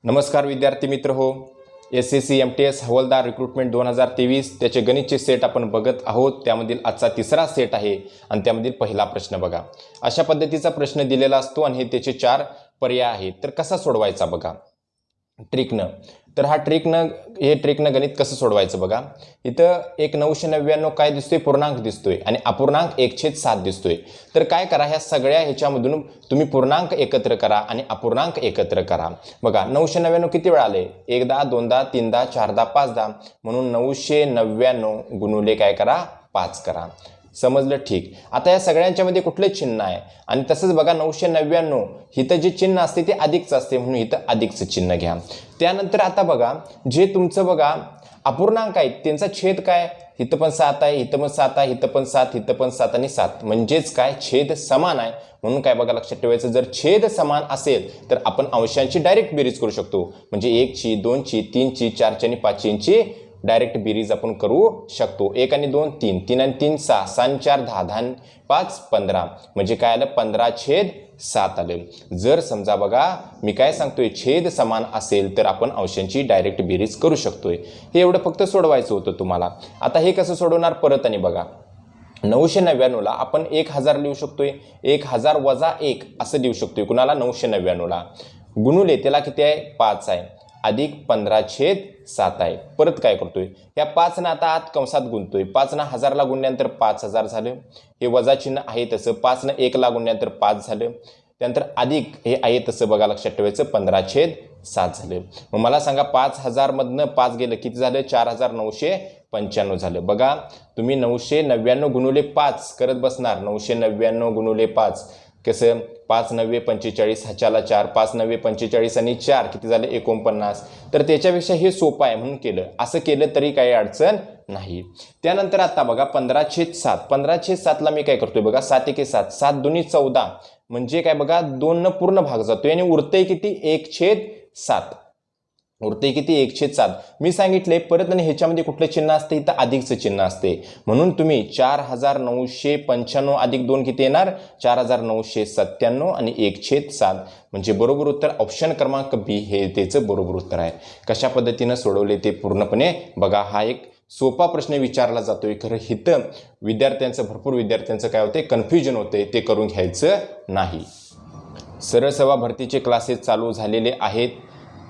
नमस्कार विद्यार्थी मित्र हो, SSC MTS हवालदार रिक्रुटमेंट 2023 त्याचे गणितचे सेट आपण बघत आहोत। त्यामधील आजचा तिसरा सेट आहे आणि त्यामधील पहिला प्रश्न बघा। अशा पद्धतीचा प्रश्न दिलेला असतो आणि हे त्याचे 4 पर्याय आहेत। तर कसा सोडवायचा बघा ट्रिकनं। तर हा ट्रिकनं गणित कसं सोडवायचं बघा। इथं एक 999 काय दिसतोय, पूर्णांक दिसतोय आणि अपूर्णांक 1/7 दिसतोय। तर काय करा, ह्या सगळ्या ह्याच्यामधून तुम्ही पूर्णांक एकत्र करा आणि अपूर्णांक एकत्र करा। बघा 999 किती वेळा आले, एकदा, दोनदा, तीनदा, चारदा, पाचदा, म्हणून 999 गुणुले काय करा, 5 करा। समजलं? ठीक। आता या सगळ्यांच्या मध्ये कुठले चिन्ह आहे आणि तसंच बघा 999 इथं जे चिन्ह असते ते अधिकचं असते, म्हणून इथं अधिकचं चिन्ह घ्या। त्यानंतर आता बघा जे तुमचं बघा अपूर्णांक आहेत त्यांचा छेद काय, इथं पण 7 आहे, इथं पण 7 आहे, इथं पण 7, इथं पण 7 आणि 7, म्हणजेच काय छेद समान आहे। म्हणून काय बघा लक्षात ठेवायचं, जर छेद समान असेल तर आपण अंशांची डायरेक्ट बेरीज करू शकतो। म्हणजे 1 ची, 2 ची, 3 ची, 4 ची आणि 5 ची डायरेक्ट बेरीज आपण करू शकतो। 1 आणि 2 3, 3 आणि 3 6, 6 आणि 4 10, 10 आणि 5 15, म्हणजे काय आलं 15/7 आलं। जर समजा बघा मी काय सांगतोय छेद समान असेल तर आपण अंशांची डायरेक्ट बेरीज करू शकतोय। हे एवढं फक्त सोडवायचं होतं तुम्हाला। आता हे कसं सोडवणार परत आणि बघा 999 ला आपण 1000 लिहू शकतोय, 1000 वजा 1 असं लिहू शकतोय कुणाला, 999 ला, गुणुले त्याला किती आहे 5 आहे, अधिक 15/7 आहे। परत काय करतोय, या 5 ना आता आत कंसात गुणतोय, 5 ना 1000 ला गुणल्यानंतर 5000 झालं, हे वजा चिन्ह आहे तसं, 5 ना 1 ला गुणल्यानंतर 5 झालं, त्यानंतर अधिक हे आहे तसं बघा लक्षात ठेवायचं 15/7 झालं। मग मला सांगा 5000 मधनं 5 गेलं किती झालं, 4995 झालं। बघा तुम्ही 999 गुणुले 5 करत बसणार, 999 गुणुले 5 कसं, 5 9 45, ह्याच्याला 4, 5 9 45 आणि 4 किती झाले 49। तर त्याच्यापेक्षा हे सोपं आहे म्हणून केलं, असं केलं तरी काही अडचण नाही। त्यानंतर आता बघा 15/7, 15/7 ला मी काय करतोय बघा 7 1 7, 7 2 14, म्हणजे काय बघा 2 न पूर्ण भाग जातोय आणि उरतंय किती 1/7, उरते किती 1/7। मी सांगितले परत आणि ह्याच्यामध्ये कुठलं चिन्ह असते, इथं अधिकचं चिन्ह असते, म्हणून तुम्ही 4995 अधिक 2 किती येणार 4997 आणि 1/7, म्हणजे बरोबर उत्तर ऑप्शन क्रमांक बी हे त्याचं बरोबर उत्तर आहे। कशा पद्धतीनं सोडवले ते पूर्णपणे बघा। हा एक सोपा प्रश्न विचारला जातोय, खरं हिथं भरपूर विद्यार्थ्यांचं काय होते कन्फ्युजन होते, ते करून घ्यायचं नाही। सरळ सेवा भरतीचे क्लासेस चालू झालेले आहेत।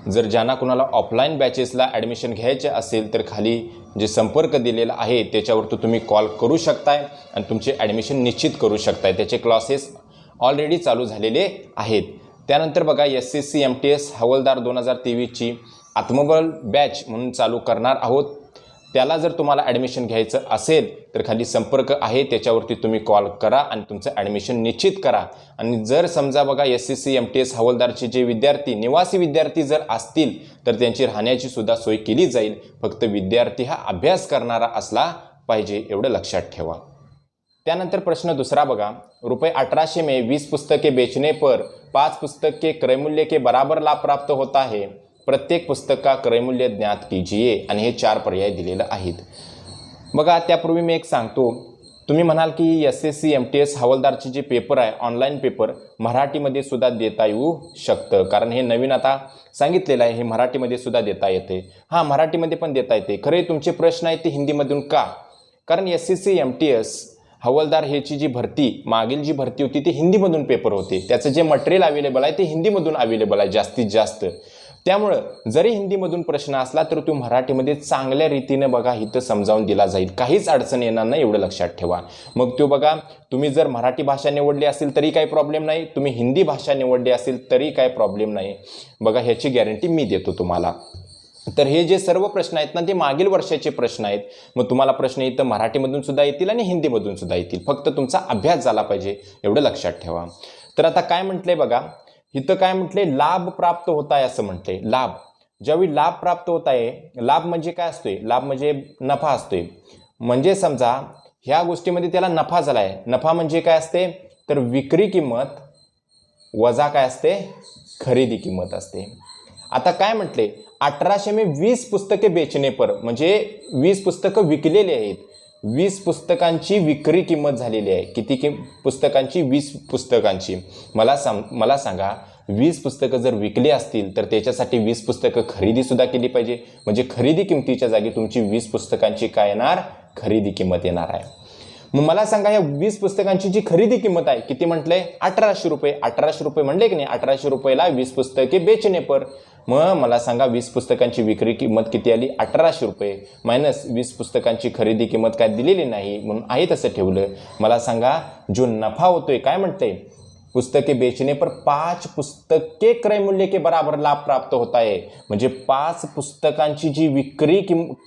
जर ज्यांना कुणाला ऑफलाईन बॅचेसला ॲडमिशन घ्यायचे असेल तर खाली जे संपर्क दिलेला आहे त्याच्यावर तुम्ही कॉल करू शकताय आणि तुमचे ॲडमिशन निश्चित करू शकताय। त्याचे क्लासेस ऑलरेडी चालू झालेले आहेत। त्यानंतर बघा SSC MTS हवालदार 2023 ची आत्मबल बॅच म्हणून चालू करणार आहोत। त्याला जर तुम्हाला ॲडमिशन घ्यायचं असेल तर खाली संपर्क आहे त्याच्यावरती तुम्ही कॉल करा आणि तुमचं ॲडमिशन निश्चित करा। आणि जर समजा बघा SSC MTS हवालदारचे जे विद्यार्थी निवासी विद्यार्थी जर असतील तर त्यांची राहण्याची सुद्धा सोय केली जाईल, फक्त विद्यार्थी हा अभ्यास करणारा असला पाहिजे, एवढं लक्षात ठेवा। त्यानंतर प्रश्न दुसरा बघा, ₹1800 में 20 पुस्तकें बेचने पर 5 पुस्तक के क्रय मूल्य के बराबर लाभ प्राप्त होता है, प्रत्येक पुस्तक का क्रय मूल्य ज्ञात कीजिए। आणि हे 4 पर्याय दिलेले आहेत। बघा त्यापूर्वी मी एक सांगतो, तुम्ही म्हणाल की SSC MTS हवालदारचे जे पेपर आहे ऑनलाईन पेपर मराठीमध्ये सुद्धा देता येऊ शकतं, कारण हे नवीन आता सांगितलेलं आहे, हे मराठीमध्ये सुद्धा देता येते। हां मराठीमध्ये पण देता येते, खरे तुमचे प्रश्न आहेत ते हिंदीमधून का, कारण SSC MTS हवालदार ह्याची जी भरती मागील जी भरती होती ती हिंदीमधून पेपर होते, त्याचं जे मटेरियल अवेलेबल आहे ते हिंदीमधून अवेलेबल आहे जास्तीत जास्त। त्यामुळं जरी हिंदीमधून प्रश्न असला तर तो मराठीमध्ये चांगल्या रीतीने बघा इथं समजावून दिला जाईल, काहीच अडचण येणार नाही, एवढं लक्षात ठेवा। मग तो बघा तुम्ही जर मराठी भाषा निवडली असेल तरी काही प्रॉब्लेम नाही, तुम्ही हिंदी भाषा निवडली असेल तरी काही प्रॉब्लेम नाही, बघा ह्याची गॅरंटी मी देतो तुम्हाला। तर हे जे सर्व प्रश्न आहेत ना ते मागील वर्षाचे प्रश्न आहेत, मग तुम्हाला प्रश्न इथं मराठीमधून सुद्धा येतील आणि हिंदीमधून सुद्धा येतील, फक्त तुमचा अभ्यास झाला पाहिजे, एवढं लक्षात ठेवा। तर आता काय म्हटलंय बघा, इथं काय म्हटले लाभ प्राप्त होत आहे असं म्हटले। लाभ, ज्यावेळी लाभ प्राप्त होत आहे, लाभ म्हणजे काय असतोय, लाभ म्हणजे नफा असतोय, म्हणजे समजा ह्या गोष्टीमध्ये त्याला नफा झाला आहे। नफा म्हणजे काय असते तर विक्री किंमत वजा काय असते खरेदी किंमत असते। आता काय म्हटले 1800 में 20 पुस्तके बेचने पर, म्हणजे 20 पुस्तकं विकलेली आहेत, 20 पुस्तकांची विक्री किंमत झालेली आहे। किती पुस्तकांची 20 पुस्तकांची। मला सांगा 20 पुस्तकं जर विकली असतील तर त्याच्यासाठी 20 पुस्तकं खरेदीसुद्धा केली पाहिजे. म्हणजे खरेदी किमतीच्या जागी तुमची 20 पुस्तकांची काय येणार, खरेदी किंमत येणार आहे. मग मला सांगा या 20 पुस्तकांची जी खरेदी किंमत आहे किती म्हटलंय, 1800 रुपये. 1800 रुपये म्हणले की नाही, 1800 रुपयाला 20 पुस्तके बेचणे पर. मग मला सांगा 20 पुस्तकांची विक्री किंमत किती आली, 1800 रुपये मायनस 20 पुस्तकांची खरेदी किंमत काय दिलेली नाही म्हणून आहे तसं ठेवलं. मला सांगा जो नफा होतोय काय म्हणते, पुस्तके बेचने पर 5 पुस्तके क्रय मूल्य के बराबर लाभ प्राप्त होता है. म्हणजे 5 पुस्तकांची जी विक्री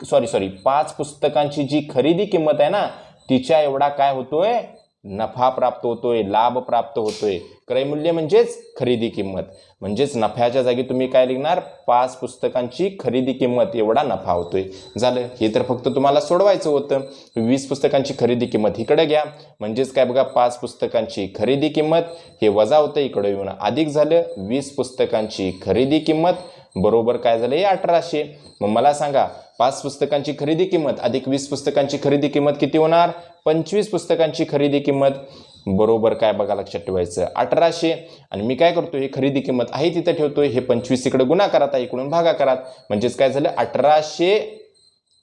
सॉरी 5 पुस्तकांची जी खरेदी किंमत आहे ना तिच्या एवढा काय होतोय, नफा प्राप्त होतोय, लाभ प्राप्त होतोय. क्रयमूल्य म्हणजेच खरेदी किंमत. म्हणजेच नफ्याच्या जागी तुम्ही काय लिखणार, 5 पुस्तकांची खरेदी किंमत एवढा नफा होतोय. झालं. हे तर फक्त तुम्हाला सोडवायचं होतं. 20 पुस्तकांची खरेदी किंमत इकडे घ्या. म्हणजेच काय बघा, 5 पुस्तकांची खरेदी किंमत हे वजा होतं, इकडे येऊन अधिक झालं. 20 पुस्तकांची खरेदी किंमत बरोबर काय झालं, 1800. मग मला सांगा 5 पुस्तकांची खरेदी किंमत अधिक 20 पुस्तकांची खरेदी किंमत किती होणार, 25 पुस्तकांची खरेदी किंमत बरोबर काय बघा लक्षात ठेवायचं, 1800. आणि मी काय करतोय, हे खरेदी किंमत आहे तिथं ठेवतोय, हे 25 इकडे गुणाकारात आहे, इकडून भागाकारात. म्हणजेच काय झालं, 1800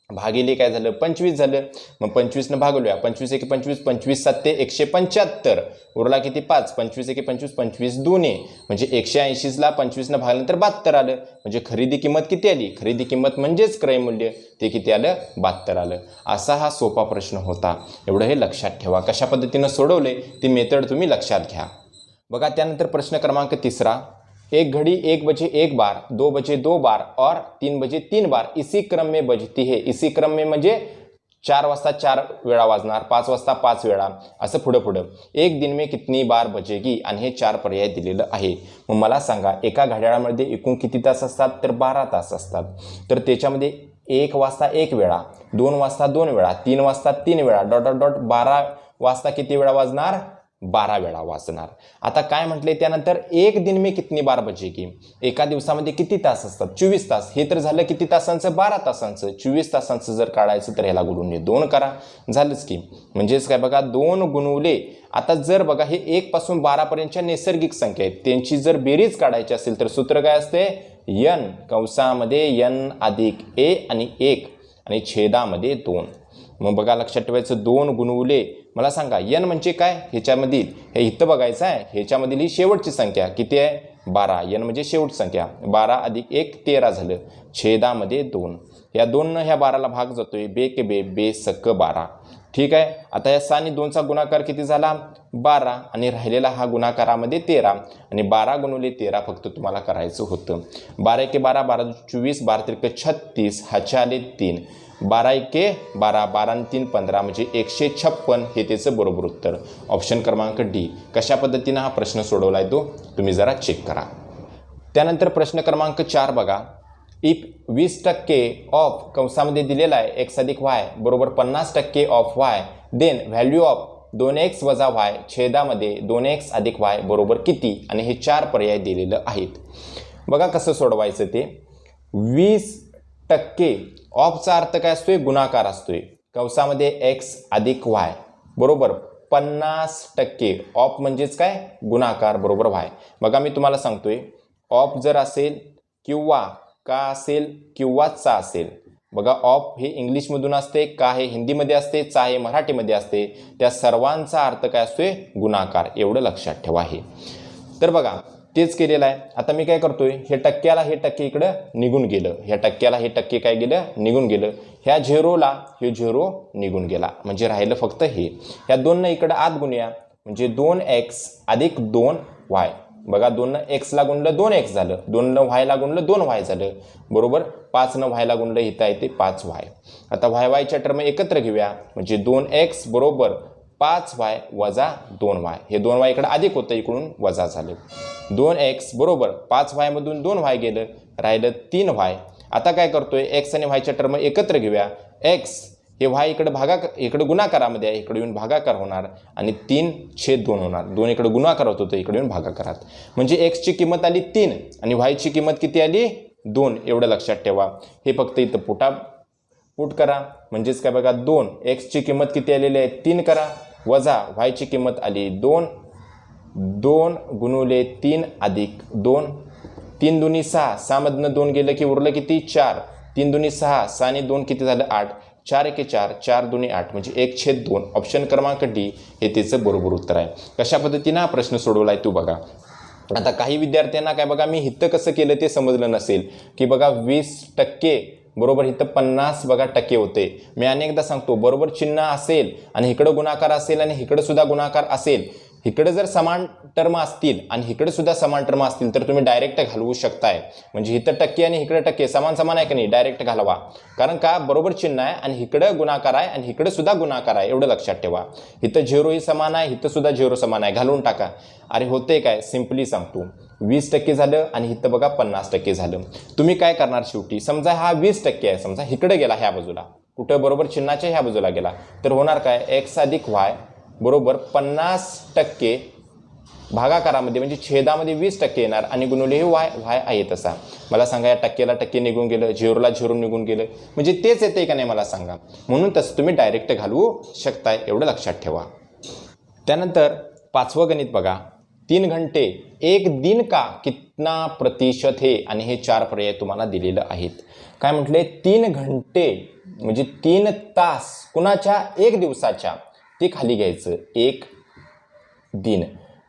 भागिले काय झालं, 25 झालं. मग 25 न भागवूया, 25 एके 25, 25 7 175, उरला किती 5, 25 एके 25, 25 दुने म्हणजे 180ला 25 न भागल्यानंतर 72 आलं. म्हणजे खरेदी किंमत किती आली, खरेदी किंमत म्हणजेच क्रय मूल्य ते किती आलं, 72 आलं. असा हा सोपा प्रश्न होता. एवढं हे लक्षात ठेवा. कशा पद्धतीनं सोडवले ती मेथड तुम्ही लक्षात घ्या. बघा त्यानंतर प्रश्न क्रमांक 3, 1 घड़ी 1 बजे 1 बार, 2 बजे 2 बार और 3 बजे 3 बार इसी क्रम में बजती है. इसी क्रम में म्हणजे 4 वाजता 4 वेळा वाजणार, 5 वाजता 5 वेळा, असं पुढं पुढं. एक दिन में कितनी बार बजेगी, आणि हे 4 पर्याय दिलेलं आहे. मग मला सांगा एका घड्याळामध्ये एकूण किती तास असतात, तर 12 तास असतात. तर त्याच्यामध्ये 1 वाजता 1 वेळा, 2 वाजता 2 वेळा, 3 वाजता 3 वेळा, डॉट डॉट डॉट 12 वाजता किती वेळा वाजणार, 12 वेळा वाजणार. आता काय म्हटले त्यानंतर, एक दिन में कितनी बार बजेगी, एका दिवसामध्ये किती तास असतात, 24 तास. हे तर झालं किती तासांचं, 12 तासांचं. 24 तासांचं जर काढायचं तर ह्याला गुणुले 2 करा, झालंच की. म्हणजेच काय बघा, 2 गुणुले, आता जर बघा हे 1 पासून 12 पर्यंतच्या नैसर्गिक संख्या आहेत, त्यांची जर बेरीज काढायची असेल तर सूत्र काय असते, n कंसामध्ये n अधिक a आणि 1 आणि छेदामध्ये 2. मग बघा लक्षात ठेवायचं, 2 गुणुले, मला सांगा n म्हणजे काय, ह्याच्यामधील हे इथं बघायचं आहे, ह्याच्यामधील ही शेवटची संख्या किती आहे, 12. n म्हणजे शेवट संख्या, 12 अधिक 1 13 झालं, छेदामध्ये 2. या 2 ह्या 12ला भाग जातोय, बे के बे, बे सक 12. ठीक आहे. आता या 6 आणि 2चा गुणाकार किती झाला, 12, आणि राहिलेला हा गुणाकारामध्ये 13, आणि 12 गुणुले 13 फक्त तुम्हाला करायचं होतं. 12 एके 12, 12 24, 12 त्रिक 36, हाचे आले 3, 12 एके 12, 12 आणि 3 15 म्हणजे 156. हे त्याचं बरोबर उत्तर, ऑप्शन क्रमांक डी. कशा पद्धतीनं हा प्रश्न सोडवला आहे तो तुम्ही जरा चेक करा. त्यानंतर प्रश्न क्रमांक 4 बघा, इफ 20% ऑफ कंसामध्ये दिलेला आहे x अधिक y बरोबर 50% of y, then value of 2x वजा y छेदामध्ये 2x अधिक y बरोबर किती, आणि हे 4 पर्याय दिलेलं आहेत. बघा कसं सोडवायचं ते. 20% ऑफचा अर्थ काय असतोय, गुणाकार असतोय, कंसामध्ये x अधिक y बरोबर 50%, ऑफ म्हणजेच काय, गुणाकार बरोबर y. बघा मी तुम्हाला सांगतोय, ऑफ जर असेल किंवा का असेल किंवा चा असेल, बघा ऑफ हे इंग्लिशमधून असते, का हे हिंदीमध्ये असते, चा हे मराठीमध्ये असते, त्या सर्वांचा अर्थ काय असतोय, गुणाकार. एवढं लक्षात ठेवा. हे तर बघा तेच केलेलं आहे. आता मी काय करतोय, हे टक्क्याला हे टक्के इकडं निघून गेलं, ह्या टक्क्याला हे टक्के काय गेलं, निघून गेलं. ह्या झिरोला हे झिरो निघून गेला, म्हणजे राहिलं फक्त हे. ह्या 2 इकडं आत गुणूया, म्हणजे 2x अधिक 2y. बघा 2 x ला गुणलं 2x झालं, 2 y ला गुणलं 2y झालं बरोबर, 5 y ला गुणलं इथं आहे ते 5y. आता y च्या टर्म एकत्र घेऊया, म्हणजे 2x बरोबर 5y वजा 2y. हे 2y इकडे अधिक होतं, इकडून वजा झालं. 2x बरोबर 5y मधून 2y गेलं, राहिलं 3y. आता काय करतोय, x आणि y च्या टर्म एकत्र घेऊया, x हे y इकडे गुणाकारामध्ये आहे, इकडे येऊन भागाकार होणार, आणि 3/2 होणार. 2 इकडे गुणाकार होत होतं, इकडे येऊन भागाकारात. म्हणजे x ची किंमत आली 3 आणि y ची किंमत किती आली 2. एवढं लक्षात ठेवा. हे फक्त इथं पुट करा, म्हणजेच काय बघा, 2 x ची किंमत किती आलेली आहे 3 करा, वजा y ची किंमत आली 2 2 गुणुले 3 अधिक 2, 3 दुनी 6, 6 मधनं 2 गेलं की उरलं किती 4, 3 दुनी 6, 6 ने 2 किती झालं 8, 4 एके 4, 4 दुनी 8 म्हणजे 1/2. ऑप्शन क्रमांक डी हे त्याचं बरोबर उत्तर आहे. कशा पद्धतीनं हा प्रश्न सोडवला आहे तू बघा. आता काही विद्यार्थ्यांना काय बघा मी इथं कसं केलं ते समजलं नसेल की बघा 20% बरोबर इथं 50 बघा टक्के होते. मी अनेकदा सांगतो बरोबर चिन्ह असेल आणि इकडं गुणाकार असेल आणि इकडं सुद्धा गुणाकार असेल, इकडे जर समान टर्म असतील आणि इकडे सुद्धा समान टर्म असतील तर तुम्ही डायरेक्ट घालवू शकताय. म्हणजे इथं टक्के आणि इकडे टक्के समान समान आहे की नाही, डायरेक्ट घालवा. कारण का बरोबर चिन्ह आहे आणि इकडे गुणाकार आहे आणि इकडे सुद्धा गुणाकार आहे, एवढं लक्षात ठेवा. इथं 0 ही समान आहे, इथं सुद्धा 0 समान आहे, घालून टाका. अरे होते काय, सिम्पली सांगतो 20% झालं आणि इथं बघा 50% झालं. तुम्ही काय करणार शेवटी, समजा हा 20% आहे, समजा इकडे गेला ह्या बाजूला, कुठं बरोबर चिन्हाच्या ह्या बाजूला गेला, तर होणार काय x अधिक y बरोबर 50% भागाकारामध्ये म्हणजे छेदामध्ये 20% येणार आणि गुणुले वाय आहे तसा. मला सांगा या टक्केला टक्के निघून गेलं, झिरोला झिरो निघून गेलं, म्हणजे तेच येते का नाही मला सांगा. म्हणून तसं तुम्ही डायरेक्ट घालवू शकताय, एवढं लक्षात ठेवा. त्यानंतर 5वं गणित बघा. 3 घंटे 1 दिन का कितना प्रतिशत है, आणि हे 4 पर्याय तुम्हाला दिलेलं आहेत. काय म्हटले, 3 घंटे म्हणजे 3 तास कुणाच्या 1 दिवसाच्या, ते खाली घ्यायचं 1 दिन.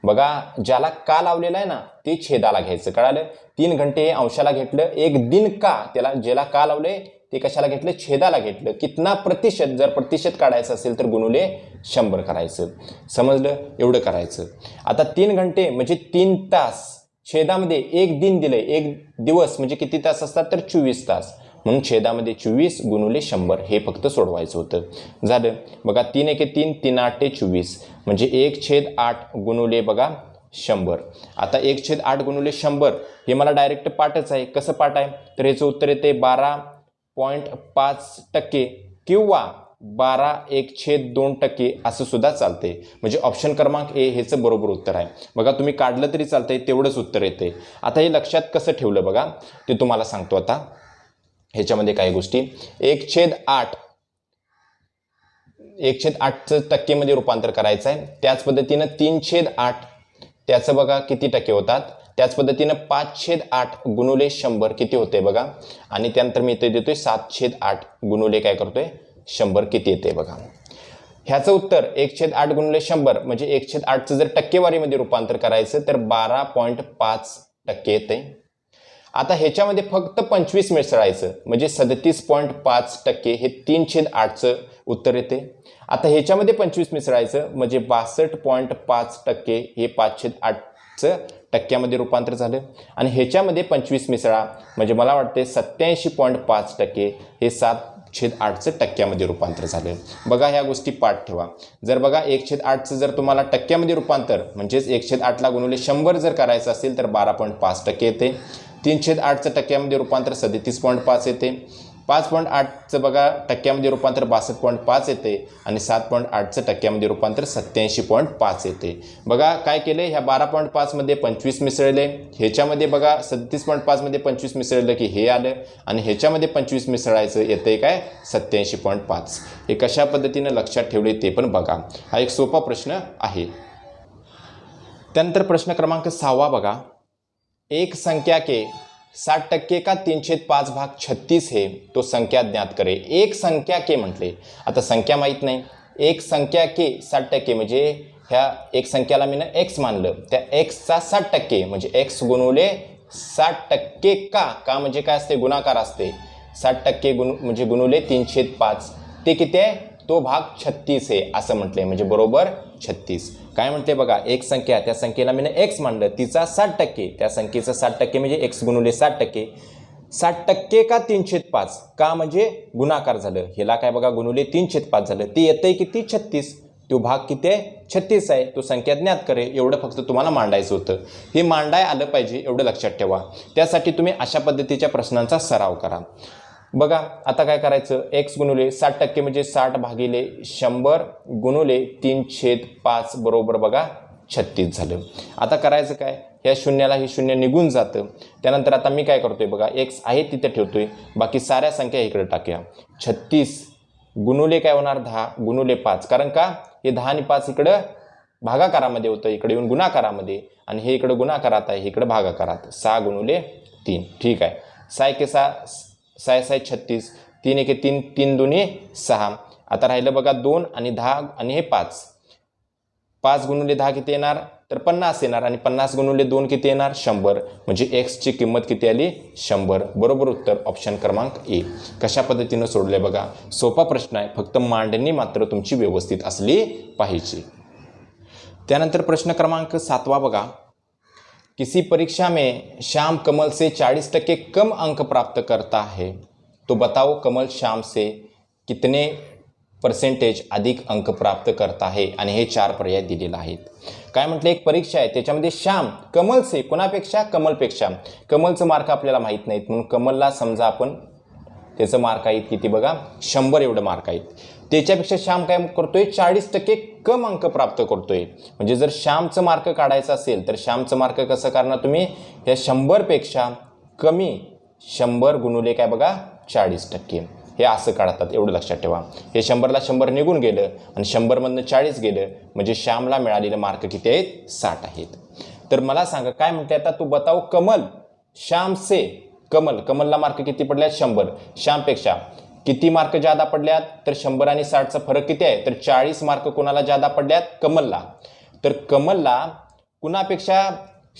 बघा ज्याला का लावलेला आहे ना ते छेदाला घ्यायचं, कळालं. 3 घंटे हे अंशाला घेतलं, 1 दिन का त्याला ज्याला का लावले ते कशाला घेतलं, छेदाला घेतलं. कितना प्रतिशत, जर प्रतिशत काढायचं असेल तर गुणुले 100 करायचं. समजलं, एवढं करायचं. आता 3 घंटे म्हणजे 3 तास, छेदामध्ये 1 दिन दिलंय, 1 दिवस म्हणजे किती तास असतात तर 24 तास, म्हणून छेदामध्ये 24 गुणुले 100 हे फक्त सोडवायचं होतं. झालं बघा. 3 एके 3, 3 आठे 24 म्हणजे 1/8 गुणुले बघा 100. आता 1/8 गुणुले 100 हे मला डायरेक्ट पाठच आहे. कसं पाठ आहे तर याचं उत्तर येते 12.5% किंवा 12/1/2% असं सुद्धा चालते. म्हणजे ऑप्शन क्रमांक ए हेचं बरोबर उत्तर आहे. बघा तुम्ही काढलं तरी चालतंय, तेवढंच उत्तर येते. आता हे लक्षात कसं ठेवलं बघा ते तुम्हाला सांगतो. आता ह्याच्यामध्ये काही गोष्टी 1/8चं टक्केमध्ये रूपांतर करायचं आहे. त्याच पद्धतीनं 3/8 त्याचं बघा किती टक्के होतात. त्याच पद्धतीनं 5/8 गुणुले 100 किती होते बघा. आणि त्यानंतर मी इथे देतोय 7/8 गुणुले काय करतोय 100 किती येते बघा. ह्याचं उत्तर 1/8 गुणुले 100 म्हणजे 1/8चं जर टक्केवारीमध्ये रूपांतर करायचं तर 12.5% येते. आता ह्याच्यामध्ये फक्त 25 मिसळायचं म्हणजे 37.5% हे 3/8चं उत्तर येते. आता ह्याच्यामध्ये 25 मिसळायचं म्हणजे 62.5% हे 5/8चं टक्क्यामध्ये रूपांतर झालं. आणि ह्याच्यामध्ये 25 मिसळा म्हणजे मला वाटते 87.5% हे 7/8चं टक्क्यामध्ये रूपांतर झालं. बघा ह्या गोष्टी पाठ ठेवा. जर बघा 1/8चं जर तुम्हाला टक्क्यामध्ये रूपांतर म्हणजेच 1/8ला गुणुले 100 जर करायचं असेल तर 12.5% येते. 3/8चं टक्क्यामध्ये रूपांतर 37.5 येते. 5.8चं बघा टक्क्यामध्ये रूपांतर 62.5 येते आणि 7.8चं टक्क्यामध्ये रूपांतर 87.5 येते. बघा काय केले, ह्या 12.5 मध्ये 25 मिसळले, ह्याच्यामध्ये बघा 37.5 मध्ये 25 मिसळलं की हे आलं आणि ह्याच्यामध्ये 25 मिसळायचं येते काय 87.5. हे कशा पद्धतीने लक्षात ठेवले ते पण बघा. हा एक सोपा प्रश्न आहे. त्यानंतर प्रश्न क्रमांक 6 बघा. एक संख्या के 60% का 3/5 भाग 36 है तो संख्या ज्ञात करे. एक संख्या के म्हटले, आता संख्या माहीत नाही. एक संख्या के 60% म्हणजे ह्या एक संख्याला मी x मानलं, त्या xचा 60% म्हणजे x गुणुले 60% का म्हणजे काय असते गुणाकार असते. 60% म्हणजे गुणुले 3/5 ते किती आहे तो भाग 36 आहे असं म्हटलंय म्हणजे बरोबर 36. काय म्हणते बघा, एक संख्या त्या संख्येला मी x मानलं, तिचा 60%, त्या संख्येचा 60% म्हणजे x गुणुले 60%. 60% का 3/5 का म्हणजे गुणाकार झालं, ह्याला काय बघा गुणुले 3/5 झालं, ते येतंय किती 36. तो भाग किती आहे 36 आहे, तो संख्या ज्ञात करे. एवढं फक्त तुम्हाला मांडायचं होतं. हे मांडाय आलं पाहिजे एवढं लक्षात ठेवा. त्यासाठी तुम्ही अशा पद्धतीच्या प्रश्नांचा सराव करा. बघा आता काय करायचं, x गुणुले 60% म्हणजे 60 भागिले 100 गुणुले 3/5 बरोबर बघा 36 झालं. आता करायचं काय, ह्या शून्याला हे शून्य निघून जातं. त्यानंतर आता मी काय करतोय बघा, x आहे तिथे ठेवतोय, बाकी साऱ्या संख्या इकडे टाकूया. 36 गुणुले काय होणार 10 गुणुले 5, कारण का हे 10 आणि 5 इकडं भागाकारामध्ये होतं, इकडे येऊन गुणाकारामध्ये, आणि हे इकडे गुणाकारात आहे, इकडे भागाकारात. 6 गुणुले 3. ठीक आहे. 6 एके 6, 6 6 36, 3 एके 3, 3 दुनी 6. आता राहिलं बघा 2 आणि 10 आणि हे 5. 5 गुणुले 10 किती येणार, तर 50 येणार, आणि 50 गुणुले 2 किती येणार, 100. म्हणजे एक्सची किंमत किती आली, 100. बरोबर उत्तर ऑप्शन क्रमांक ए. कशा पद्धतीनं सोडले बघा, सोपा प्रश्न आहे, फक्त मांडणी मात्र तुमची व्यवस्थित असली पाहिजे. त्यानंतर प्रश्न क्रमांक 7 बघा, किसी परीक्षा में श्याम कमल से 40% कम अंक प्राप्त करता है, तो बताओ कमल श्याम से कितने % अधिक अंक प्राप्त करता है. आणि हे 4 पर्याय दिलेले आहेत. काय म्हटलं, एक परीक्षा आहे, त्याच्यामध्ये श्याम कमल से, कोणापेक्षा, कमलपेक्षा. कमलचं मार्क आपल्याला माहीत नाहीत, म्हणून कमलला समजा आपण त्याचं मार्क आहेत किती बघा, 100 एवढं मार्क आहेत. त्याच्यापेक्षा श्याम काय करतोय, 40% कम अंक प्राप्त करतोय. म्हणजे जर श्यामचं मार्क काढायचं असेल तर श्यामचं मार्क कसं करणार तुम्ही, या 100पेक्षा कमी 100 गुणुले काय बघा 40%, हे असं काढतात. एवढं लक्षात ठेवा. हे 100ला 100 निघून गेलं आणि 100मधनं 40 गेलं, म्हणजे श्यामला मिळालेले मार्क किती आहेत, 60 आहेत. तर मला सांगा काय म्हणते आता, तू बताव कमल श्याम से, कमलला मार्क किती पडल्यात, 100. श्यामपेक्षा किती मार्क जादा पडल्यात, तर 100 आणि 60चा फरक किती आहे, तर 40 मार्क कोणाला जादा पडल्यात, कमलला. तर कमलला कुणापेक्षा,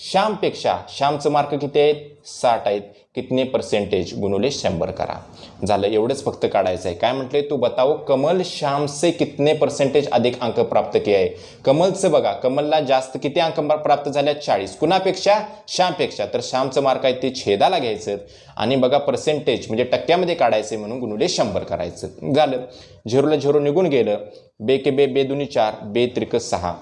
श्यामपेक्षा, श्यामचं मार्क किती आहेत, 60 आहेत. कितने % गुणुले 100 करा. झालं, एवढंच फक्त काढायचं आहे. काय म्हटले, तू बताओ कमल श्याम से कितने % अधिक अंक प्राप्त किए आहे. कमलचं बघा, कमलला जास्त किती अंक प्राप्त झाले, 40. कुणापेक्षा, श्यामपेक्षा. तर श्यामचं मार्क आहे ते छेदाला घ्यायचं आणि बघा % म्हणजे टक्क्यामध्ये काढायचं, म्हणून गुणुले 100 करायचं. झालं, 0ला 0 निघून गेलं. बे के बे, बे दुनी 4, बे त्रिक 6.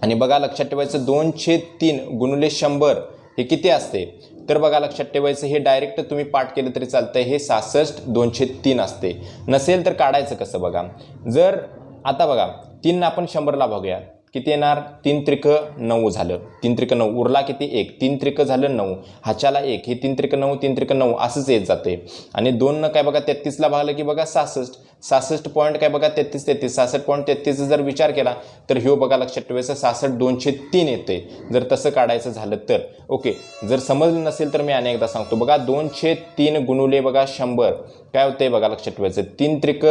आणि बघा लक्षात ठेवायचं 2/3 गुणुले 100 हे किती असते, तर बघा लक्षात ठेवायचं, हे डायरेक्ट तुम्ही पाठ केलं तरी चालतंय. हे 66 2/3 असते. नसेल तर काढायचं कसं बघा, जर आता बघा 3 आपण 100ला बघूया, किती येणार, 3 त्रिक 9 झालं, 3 त्रिक 9, उरला किती 1, 3 त्रिक झालं 9, हाच्याला 1, हे 3 त्रिक 9, 3 त्रिक 9 असंच येत जाते. आणि 2 काय बघा 33ला भागलं की बघा 66 पॉईंट काय बघा 33, 66.33 जर विचार केला तर ह्यो बघा लक्षात ठेवायचं 66 2/3 येते. जर तसं काढायचं झालं तर ओके. जर समजलं नसेल तर मी अनेकदा सांगतो बघा, 2/3 गुणुले बघा 100 काय होते बघा लक्षात ठेवायचं, 3 त्रिक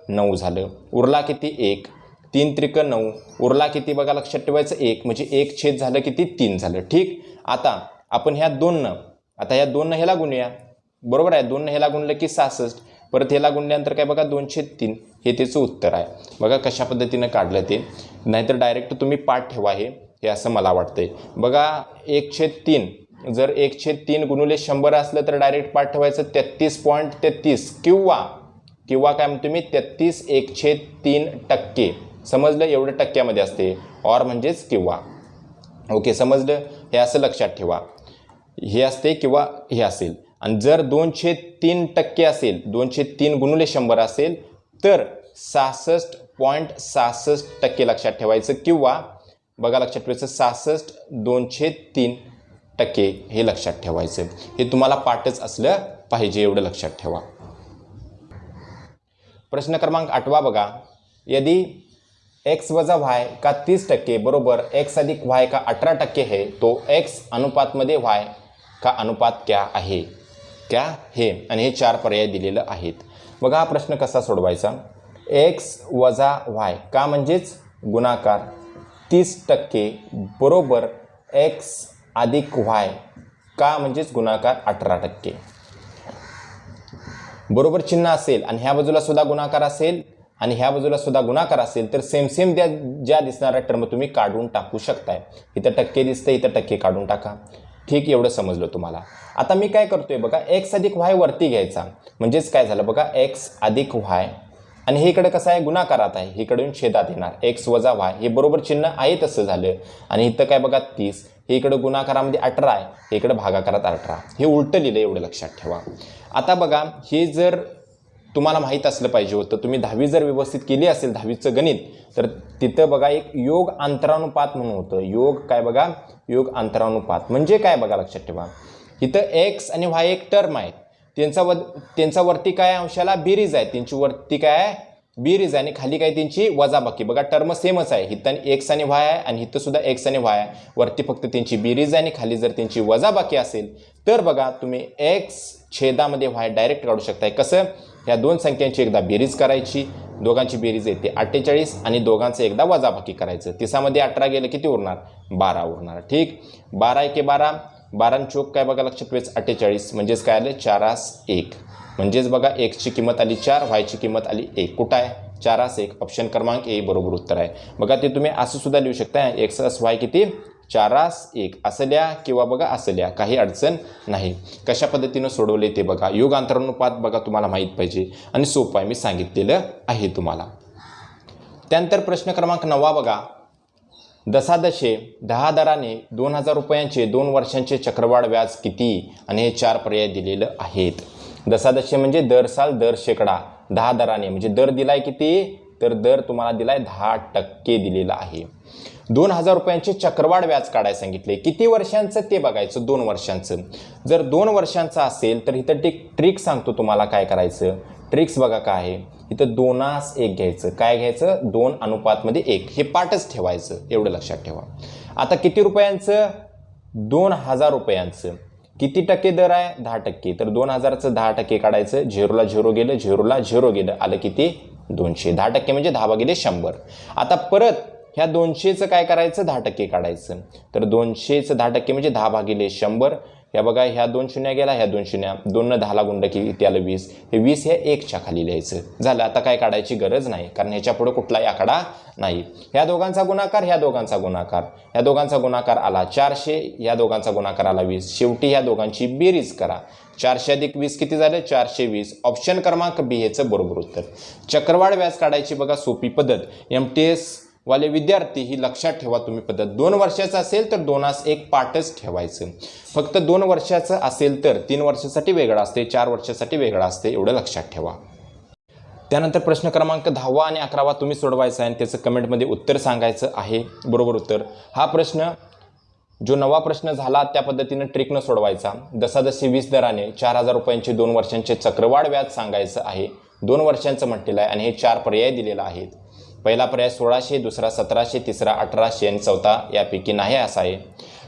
9 झालं, उरला किती 1, 3 त्रिक 9, उरला किती बघा लक्षात ठेवायचं 1, म्हणजे 1 झालं किती 3 झालं. ठीक, आता आपण ह्या 2 आता ह्या 2 ह्याला गुणूया, बरोबर आहे. 2 ह्याला गुणलं की 66, परत ह्याला गुणल्यानंतर काय बघा 2/3, हे त्याचं उत्तर आहे. बघा कशा पद्धतीनं काढलं ते, नाहीतर डायरेक्ट तुम्ही पाठ ठेवा हे असं मला वाटतंय. बघा 1/3, जर 1/3 गुणुले 100 असलं तर डायरेक्ट पाठ ठेवायचं 33.33 किंवा काय म्हणतो मी 33 1/3%. समजलं, एवढं टक्क्यामध्ये असते, ऑर म्हणजेच किंवा. ओके, समजलं, हे असं लक्षात ठेवा, हे असते किंवा हे असेल. आणि जर 2/3% असेल, 2/3 गुणुले 100 असेल तर 66.66% लक्षात ठेवायचं, किंवा बघा लक्षात ठेवायचं 66 2/3% हे लक्षात ठेवायचं. हे तुम्हाला पाठच असलं पाहिजे, एवढं लक्षात ठेवा. प्रश्न क्रमांक 8 बघा, यदि x वजा y का 30% बरोबर x अधिक y का 18% है, तो x अनुपात मध्ये y का अनुपात क्या आहे, क्या हे. आणि हे 4 पर्याय दिलेलं आहेत. बघा हा प्रश्न कसा सोडवायचा, x वजा y का म्हणजेच गुणाकार 30% बरोबर x अधिक y का म्हणजेच गुणाकार 18%. बरोबर चिन्ह असेल आणि ह्या बाजूला सुद्धा गुणाकार असेल आणि ह्या बाजूला सुद्धा गुणाकार असेल तर सेम ज्या दिसणाऱ्या टर्म तुम्ही काढून टाकू शकताय. इथं टक्के दिसते, इथं टक्के काढून टाका. ठीक, एवढं समजलं तुम्हाला. आता मी काय करतोय बघा, x अधिक y वरती घ्यायचा, म्हणजेच काय झालं बघा x अधिक y, आणि हे इकडे कसं आहे गुणाकारात आहे, इकडून छेदात येणार x वजा y, हे बरोबर चिन्ह आहे तसं झालं. आणि इथं काय बघा 30, हे इकडे गुणाकारामध्ये 18 आहे, हे इकडे भागाकारात 18, हे उलटं लिहिलं, एवढं लक्षात ठेवा. आता बघा, हे जर तुम्हाला माहीत असलं पाहिजे होतं, तुम्ही 10वी जर व्यवस्थित केली असेल 10वीचं गणित, तर तिथं बघा एक योग अंतरानुपात म्हणून होतं. योग काय बघा, योग अंतरानुपात म्हणजे काय बघा लक्षात ठेवा. इथं x आणि y एक टर्म आहे, त्यांचा वरती काय अंशाला बेरीज आहे, त्यांची वरती काय आहे बेरीज आहे आणि खाली काय त्यांची वजाबाकी. बघा टर्म सेमच आहे, इथं एक्स आणि वाय आहे आणि इथं सुद्धा एक्स आणि वाय आहे. वरती फक्त त्यांची बेरीज आहे आणि खाली जर त्यांची वजाबाकी असेल तर बघा तुम्ही एक्स छेदामध्ये वाय डायरेक्ट काढू शकताय. कसं, ह्या दोन संख्यांची एकदा बेरीज करायची, दोघांची बेरीज येते 48 आणि दोघांचं एकदा वजाबाकी करायचं. तिसामध्ये 18 गेलं किती उरणार, 12 उरणार. ठीक, 12 एके 12, 12 चोक काय बघा लक्षात ठेवायचं 48, म्हणजेच काय आलं 4-1. म्हणजेच बघा एक्सची किंमत आली 4, वायची किंमत आली 1. कुठं आहे 4-1. ऑप्शन क्रमांक ए बरोबर उत्तर आहे. बघा ते तुम्ही असं सुद्धा लिहू शकता, एक्स वाय किती 4-1 असं लिहा किंवा बघा असं लिहा, काही अडचण नाही. कशा पद्धतीनं सोडवले ते बघा. योग अंतरानुपात बघा तुम्हाला माहीत पाहिजे आणि सोपं आहे, मी सांगितलेलं आहे तुम्हाला. त्यानंतर प्रश्न क्रमांक 9 बघा. दशादशे 10 दराने 2000 रुपयांचे 2 वर्षांचे चक्रवाढ व्याज किती, आणि हे 4 पर्याय दिलेलं आहेत. दशादशे म्हणजे दर साल, दर शेकडा. 10 दराने म्हणजे दर दिलाय किती, तर दर तुम्हाला दिलाय 10% दिलेला आहे. 2000 रुपयांचे चक्रवाढ व्याज काढायला सांगितले. किती वर्षांचं ते बघायचं, 2 वर्षांचं. जर 2 वर्षांचं असेल तर इथं ट्रिक सांगतो तुम्हाला काय करायचं. ट्रिक्स बघा काय आहे, इथं 2:1 घ्यायचं. काय घ्यायचं, 2:1. हे पाठच ठेवायचं, एवढं लक्षात ठेवा. आता किती रुपयांचं, 2000 रुपयांचं. किती टक्के दर आहे, 10%. तर 2000चं 10% काढायचं. 0ला 0 गेलं, 0ला 0 गेलं, आलं किती 200. 10% म्हणजे 10/100. आता परत ह्या 200चं काय करायचं, 10% काढायचं. तर 200चं 10% म्हणजे 10/100. या बघा ह्या 2 शून्य गेला, ह्या 2 शून्य, 2 10ला गुंड किती आलं 20. हे 20 हे 1च्या खाली लिहायचं. झालं, आता काय काढायची गरज नाही, कारण ह्याच्या पुढे कुठलाही आकडा नाही. ह्या दोघांचा गुणाकार, ह्या दोघांचा गुणाकार, ह्या दोघांचा गुणाकार आला 400, ह्या दोघांचा गुणाकार आला 20. शेवटी ह्या दोघांची बेरीज करा. 400 + 20 किती झालं, 420. ऑप्शन क्रमांक बी हेचं बरोबर उत्तर. चक्रवाढ व्याज काढायची बघा सोपी पद्धत. MTS वाले विद्यार्थी ही लक्षात ठेवा तुम्ही पद्धत. 2 वर्षाचं असेल तर 2:1 पाठच ठेवायचं. फक्त 2 वर्षाचं असेल तर 3 वर्षासाठी वेगळं असते, 4 वर्षासाठी वेगळं असते, एवढं लक्षात ठेवा. त्यानंतर प्रश्न क्रमांक 10 आणि 11 तुम्ही सोडवायचा आहे आणि त्याचं कमेंटमध्ये उत्तर सांगायचं आहे, बरोबर उत्तर. हा प्रश्न जो 9वा प्रश्न झाला त्या पद्धतीनं ट्रिकनं सोडवायचा. दशादशे 20 दराने 4000 रुपयांचे 2 वर्षांचे चक्रवाढ व्याज सांगायचं आहे. 2 वर्षांचं म्हटलेलं आहे आणि हे 4 पर्याय दिलेले आहेत. पहिला पर्याय 1600, दुसरा 1700, तिसरा 1800 आणि चौथा यापैकी नाही असा आहे.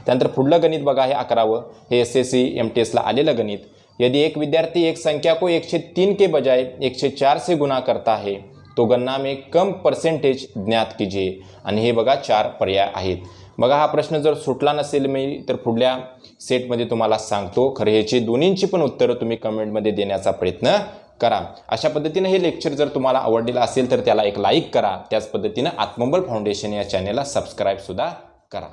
त्यानंतर पुढलं गणित बघा, हे 11वं. हे SSC MTSला आलेलं गणित. यदि एक विद्यार्थी एक संख्या को 103 के बजाय 104 से गुना करता है तो गणना में कम परसेंटेज ज्ञात कीजिए. आणि हे बघा 4 पर्याय आहेत. बघा हा प्रश्न जर सुटला नसेल मी तर पुढल्या सेटमध्ये तुम्हाला सांगतो. खरं ह्याची दोन्हींची पण उत्तरं तुम्ही कमेंटमध्ये देण्याचा प्रयत्न करा. अशा पद्धतीने हे लेक्चर जर तुम्हाला आवडलेलं असेल तर त्याला एक लाईक करा. त्याच पद्धतीनं आत्मबल फाउंडेशन या चॅनेलला सबस्क्राईब सुद्धा करा.